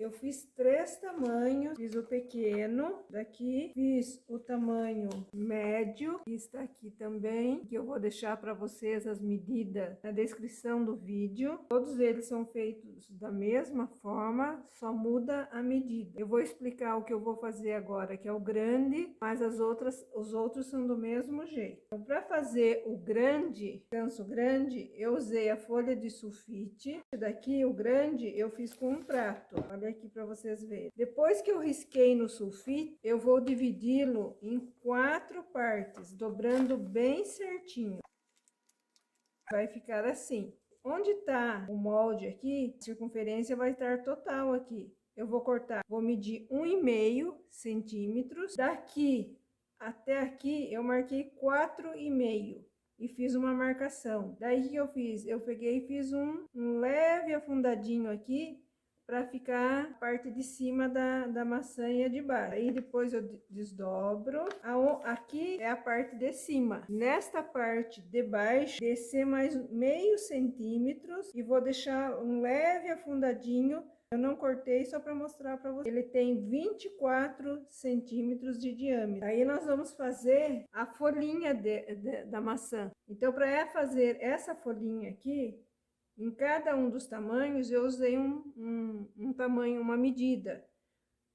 eu fiz 3 tamanhos, fiz o pequeno daqui, fiz o tamanho médio, que está aqui também, que eu vou deixar para vocês as medidas na descrição do vídeo. Todos eles são feitos da mesma forma, só muda a medida. Eu vou explicar o que eu vou fazer agora, que é o grande, mas os outros são do mesmo jeito. Então, para fazer o grande, canso grande, eu usei a folha de sulfite. Daqui, o grande, eu fiz com um prato. Olha aqui para vocês verem. Depois que eu risquei no sulfite, eu vou dividi-lo em 4 partes, dobrando bem certinho. Vai ficar assim. Onde tá o molde aqui, a circunferência vai estar total aqui. Eu vou cortar, vou medir 1,5 centímetros. Daqui até aqui, eu marquei 4,5 e fiz uma marcação. Daí que eu fiz? Eu peguei e fiz um leve afundadinho aqui para ficar a parte de cima da maçã e a de baixo. Aí depois eu desdobro. Aqui é a parte de cima. Nesta parte de baixo, descer mais meio centímetro e vou deixar um leve afundadinho. Eu não cortei só para mostrar para vocês. Ele tem 24 centímetros de diâmetro. Aí nós vamos fazer a folhinha da maçã. Então, para fazer essa folhinha aqui, em cada um dos tamanhos, eu usei um tamanho, uma medida,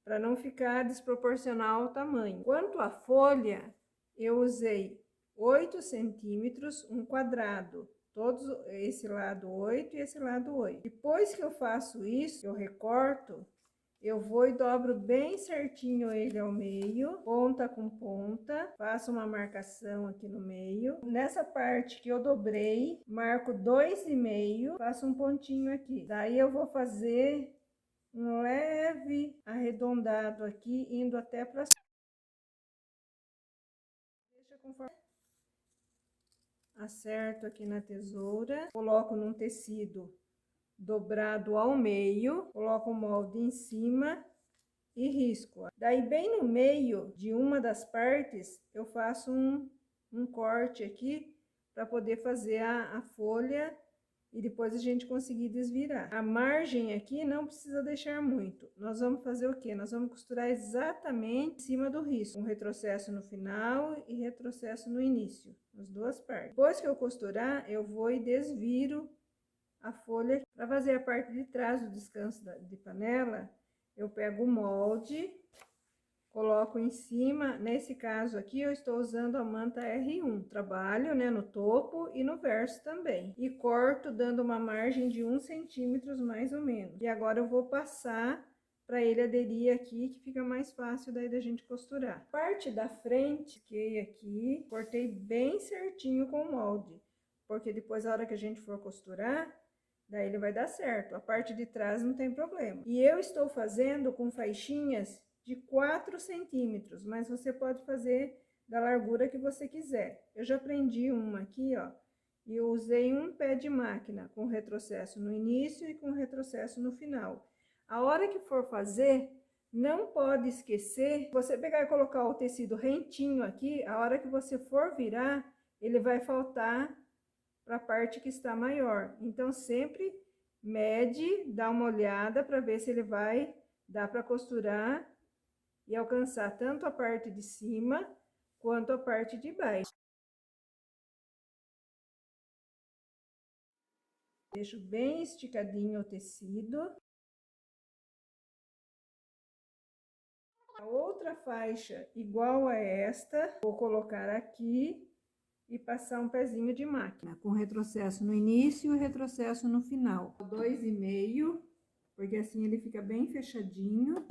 para não ficar desproporcional ao tamanho. Quanto à folha, eu usei 8 centímetros, um quadrado. Todos, esse lado 8 e esse lado 8. Depois que eu faço isso, eu recorto, eu vou e dobro bem certinho ele ao meio, ponta com ponta, faço uma marcação aqui no meio. Nessa parte que eu dobrei, marco 2,5, faço um pontinho aqui. Daí eu vou fazer um leve arredondado aqui, indo até para cima. Deixa conforme... Acerto aqui na tesoura, coloco num tecido dobrado ao meio, coloco o molde em cima e risco. Daí, bem no meio de uma das partes, eu faço um corte aqui para poder fazer a folha e depois a gente conseguir desvirar. A margem aqui não precisa deixar muito. Nós vamos fazer o quê? Nós vamos costurar exatamente em cima do risco. Um retrocesso no final e retrocesso no início, as duas partes. Depois que eu costurar, eu vou e desviro a folha. Para fazer a parte de trás do descanso de panela, eu pego o molde, coloco em cima. Nesse caso aqui, eu estou usando a manta R1. Trabalho, né, no topo e no verso também. E corto dando uma margem de 1 centímetro mais ou menos. E agora eu vou passar para ele aderir aqui, que fica mais fácil daí da gente costurar. Parte da frente, que aqui, cortei bem certinho com o molde. Porque depois, a hora que a gente for costurar, daí ele vai dar certo. A parte de trás não tem problema. E eu estou fazendo com faixinhas de 4 centímetros, mas você pode fazer da largura que você quiser. Eu já prendi uma aqui, ó, e eu usei um pé de máquina com retrocesso no início e com retrocesso no final. A hora que for fazer, não pode esquecer, você pegar e colocar o tecido rentinho aqui, a hora que você for virar, ele vai faltar para a parte que está maior. Então, sempre mede, dá uma olhada para ver se ele vai dar para costurar e alcançar tanto a parte de cima quanto a parte de baixo. Deixo bem esticadinho o tecido. A outra faixa igual a esta, vou colocar aqui e passar um pezinho de máquina, com retrocesso no início e retrocesso no final. 2,5, porque assim ele fica bem fechadinho.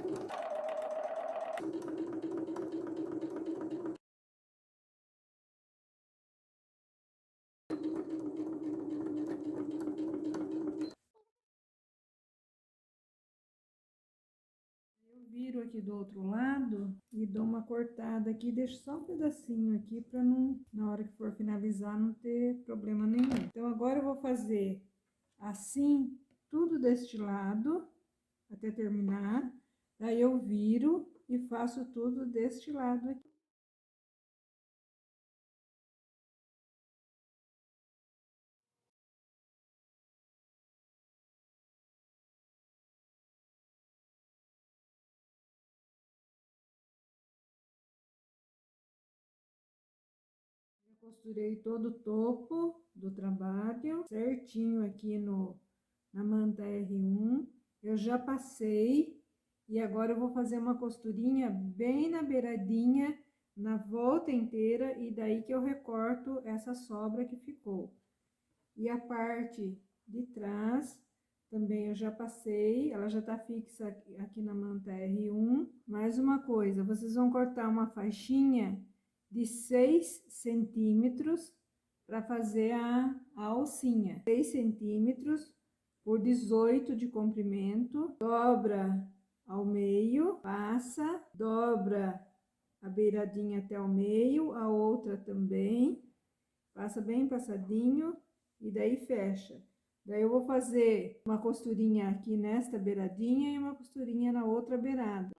Viro aqui do outro lado e dou uma cortada aqui, deixo só um pedacinho aqui para não, na hora que for finalizar, não ter problema nenhum. Então, agora eu vou fazer assim, tudo deste lado, até terminar. Daí eu viro e faço tudo deste lado aqui. Costurei todo o topo do trabalho, certinho aqui na manta R1. Eu já passei e agora eu vou fazer uma costurinha bem na beiradinha, na volta inteira, e daí que eu recorto essa sobra que ficou. E a parte de trás também eu já passei, ela já tá fixa aqui na manta R1. Mais uma coisa, vocês vão cortar uma faixinha de 6 centímetros para fazer a alcinha. 6 centímetros por 18 de comprimento, dobra ao meio, passa, dobra a beiradinha até o meio, a outra também, passa bem passadinho e daí fecha. Daí eu vou fazer uma costurinha aqui nesta beiradinha e uma costurinha na outra beirada.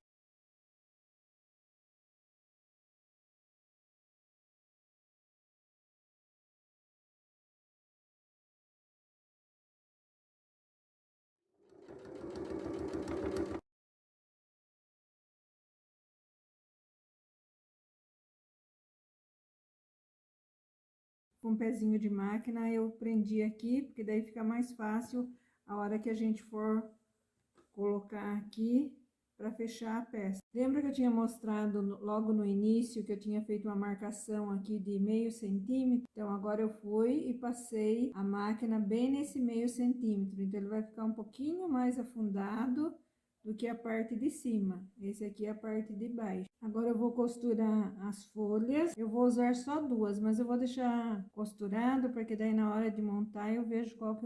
Com um pezinho de máquina eu prendi aqui, porque daí fica mais fácil a hora que a gente for colocar aqui para fechar a peça. Lembra que eu tinha mostrado logo no início que eu tinha feito uma marcação aqui de meio centímetro? Então agora eu fui e passei a máquina bem nesse meio centímetro, então ele vai ficar um pouquinho mais afundado do que a parte de cima. Esse aqui é a parte de baixo. Agora eu vou costurar as folhas. Eu vou usar só duas, mas eu vou deixar costurado, porque daí na hora de montar eu vejo qual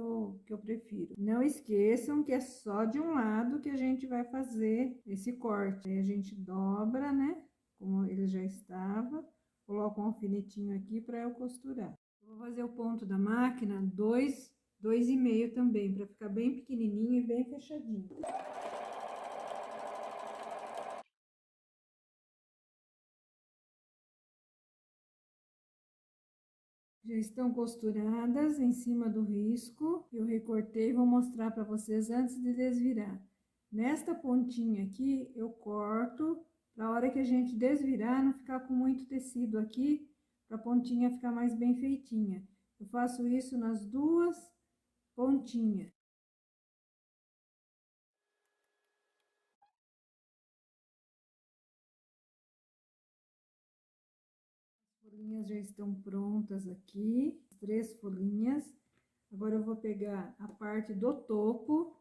que eu prefiro. Não esqueçam que é só de um lado que a gente vai fazer esse corte. Aí a gente dobra, né? Como ele já estava. Coloco um alfinetinho aqui para eu costurar. Eu vou fazer o ponto da máquina 2,5 também, para ficar bem pequenininho e bem fechadinho. Já estão costuradas em cima do risco. Eu recortei, vou mostrar para vocês antes de desvirar. Nesta pontinha aqui, eu corto, para a hora que a gente desvirar, não ficar com muito tecido aqui, para a pontinha ficar mais bem feitinha. Eu faço isso nas duas pontinhas. As folhinhas já estão prontas aqui, 3 folhinhas. Agora eu vou pegar a parte do topo.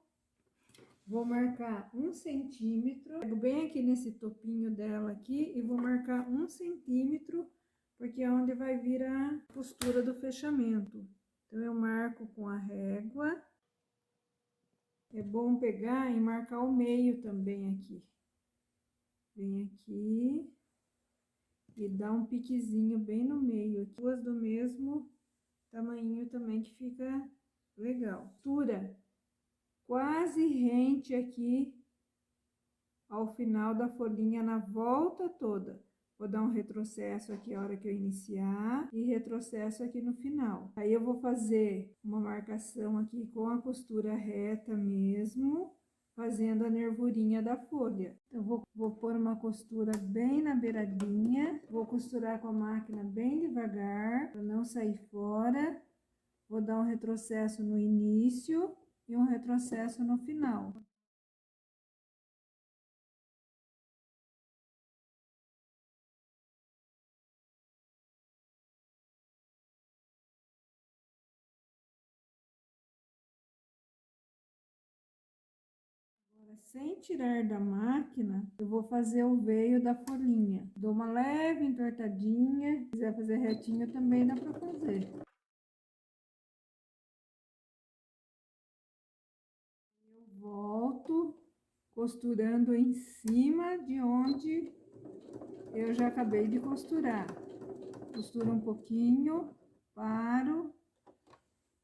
Vou marcar 1 centímetro, pego bem aqui nesse topinho dela aqui e vou marcar 1 centímetro, porque é onde vai vir a costura do fechamento. Então, eu marco com a régua. É bom pegar e marcar o meio também aqui. Vem aqui e dá um piquezinho bem no meio. Aqui, duas do mesmo tamanho também, que fica legal. Costura quase rente aqui ao final da folhinha, na volta toda. Vou dar um retrocesso aqui a hora que eu iniciar e retrocesso aqui no final. Aí eu vou fazer uma marcação aqui com a costura reta mesmo, fazendo a nervurinha da folha. Então, vou pôr uma costura bem na beiradinha, vou costurar com a máquina bem devagar, para não sair fora. Vou dar um retrocesso no início e um retrocesso no final. Agora, sem tirar da máquina, eu vou fazer o veio da folhinha. Dou uma leve entortadinha. Se quiser fazer retinho também dá para fazer. Eu volto costurando em cima de onde eu já acabei de costurar. Costuro um pouquinho, paro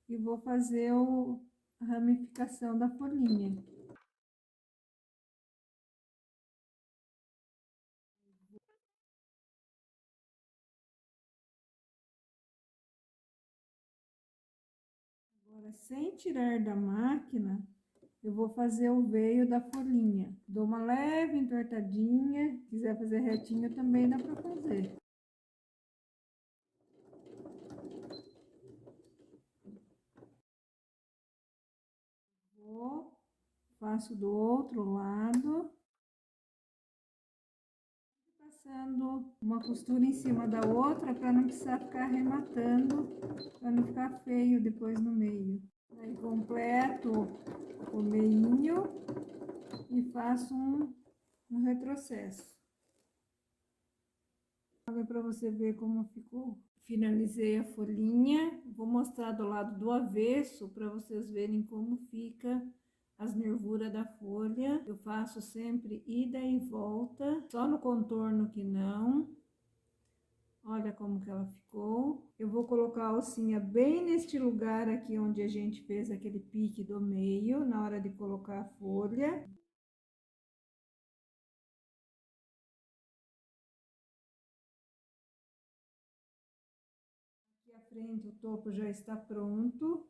e vou fazer a ramificação da folhinha. Agora, sem tirar da máquina, eu vou fazer o veio da folhinha. Dou uma leve entortadinha. Se quiser fazer retinho também dá para fazer. faço do outro lado. Passando uma costura em cima da outra para não precisar ficar arrematando, para não ficar feio depois no meio. Aí completo o meinho e faço um retrocesso. Olha para você ver como ficou. Finalizei a folhinha, vou mostrar do lado do avesso para vocês verem como fica as nervuras da folha. Eu faço sempre ida e volta, só no contorno que não. Olha como que ela ficou. Eu vou colocar a alcinha bem neste lugar aqui onde a gente fez aquele pique do meio, na hora de colocar a folha. Aqui à frente o topo já está pronto.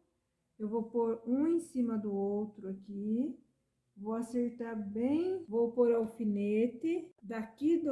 Eu vou pôr um em cima do outro aqui. Vou acertar bem, vou pôr alfinete. Daqui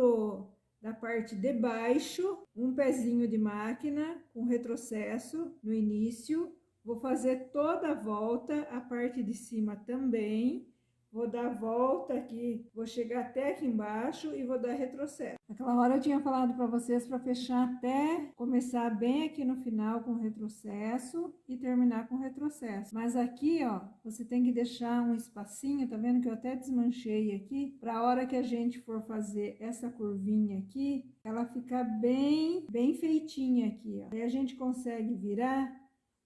da parte de baixo, um pezinho de máquina com retrocesso no início. Vou fazer toda a volta, a parte de cima também. Vou dar a volta aqui, vou chegar até aqui embaixo e vou dar retrocesso. Naquela hora eu tinha falado para vocês para fechar até começar bem aqui no final com retrocesso e terminar com retrocesso. Mas aqui, ó, você tem que deixar um espacinho, tá vendo que eu até desmanchei aqui, para a hora que a gente for fazer essa curvinha aqui, ela ficar bem feitinha aqui, ó. Aí a gente consegue virar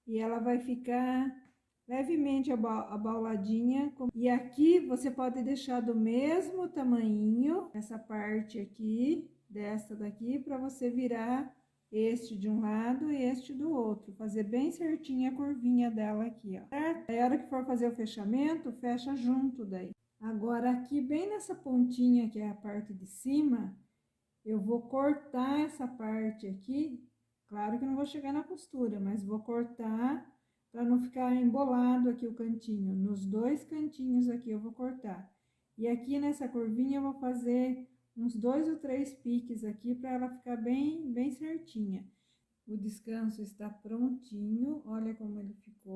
e ela vai ficar levemente abauladinha. E aqui você pode deixar do mesmo tamanho, essa parte aqui, desta daqui, para você virar este de um lado e este do outro. Fazer bem certinha a curvinha dela aqui, ó. Certo? Aí, a hora que for fazer o fechamento, fecha junto daí. Agora, aqui bem nessa pontinha, que é a parte de cima, eu vou cortar essa parte aqui. Claro que não vou chegar na costura, mas vou cortar para não ficar embolado aqui o cantinho. Nos dois cantinhos aqui eu vou cortar. E aqui nessa curvinha eu vou fazer uns 2 ou 3 piques aqui para ela ficar bem certinha. O descanso está prontinho, olha como ele ficou.